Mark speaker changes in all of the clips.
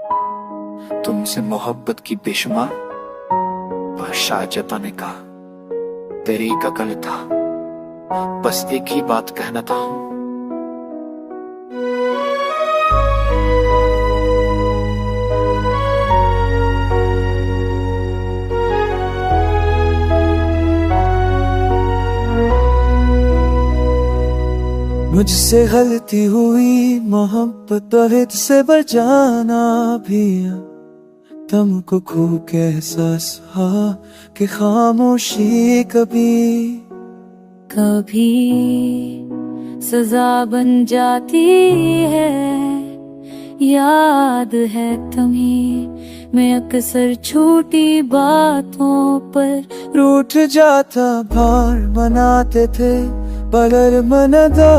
Speaker 1: तुमसे मोहब्बत की बेशुमार शायद जताने का तरीका गलत था, बस एक ही बात कहना था।
Speaker 2: मुझसे गलती हुई, मोहब्बत और हित से बचाना भी तुमको खूब के एहसास हुआ कि खामोशी कभी
Speaker 3: कभी सजा बन जाती है। याद है तुम्हें मैं अक्सर छोटी बातों पर
Speaker 2: रूठ जाता, भार बनाते थे बगैर मनदा।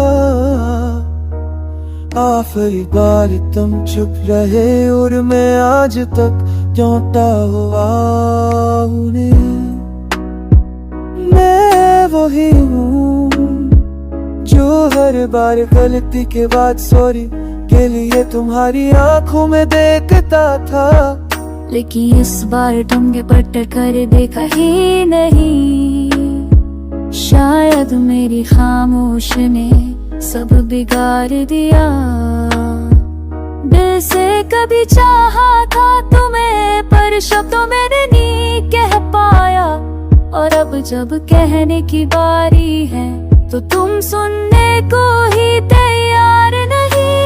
Speaker 2: आखिरी बार तुम चुप रहे और मैं आज तक जोता हुआ मैं वही हूँ जो हर बार गलती के बाद सॉरी के लिए तुम्हारी आंखों में देखता था।
Speaker 3: लेकिन इस बार तुमने पट कर देखा ही नहीं। शायद मेरी खामोश ने सब बिगाड़ दिया। दिल से कभी चाहा था तुम्हें, पर शब्दों में नहीं कह पाया। और अब जब कहने की बारी है तो तुम सुनने को ही तैयार नहीं।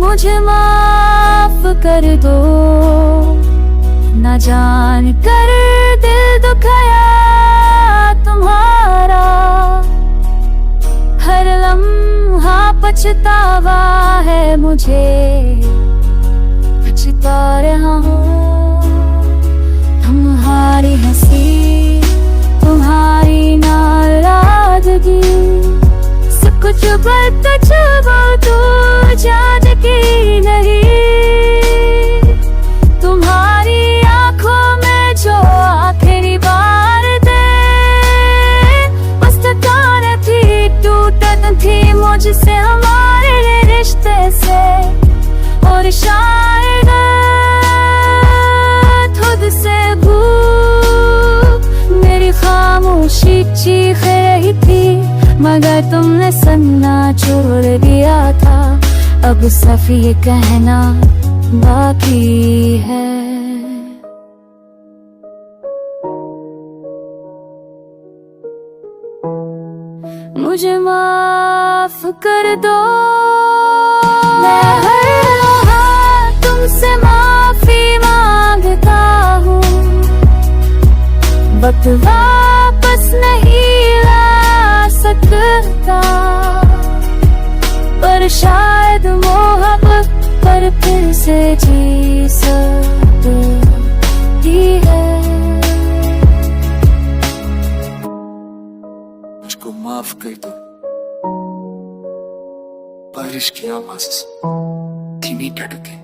Speaker 3: मुझे माफ कर दो, न जान कर दिल दुखाया तुम्हारा। हर लम्हा पछतावा है मुझे, पछता रहा हूँ। तुम्हारी हंसी, तुम्हारी नाराजगी, सब कुछ बदच तो जान की नहीं। तुम्हारी आंखों में जो आखिरी बार दे, बस थकान थी, टूटन थी मुझसे हमारे रिश्ते से। और शायद खुद से भूख मेरी खामोशी चीख रही थी, मगर तुमने सुनना छोड़ दिया था। अब सिर्फ ये कहना बाकी है। मुझे माफ कर दो, मैं हर लम्हा तुमसे माफी मांगता हूँ। वक्त वापस नहीं ला सकता, पर शायद मोहब्बत पर फिर से जी सकती है।
Speaker 1: मुझको माफ कर दो। बारिश की आवाज़ धीमी धड़के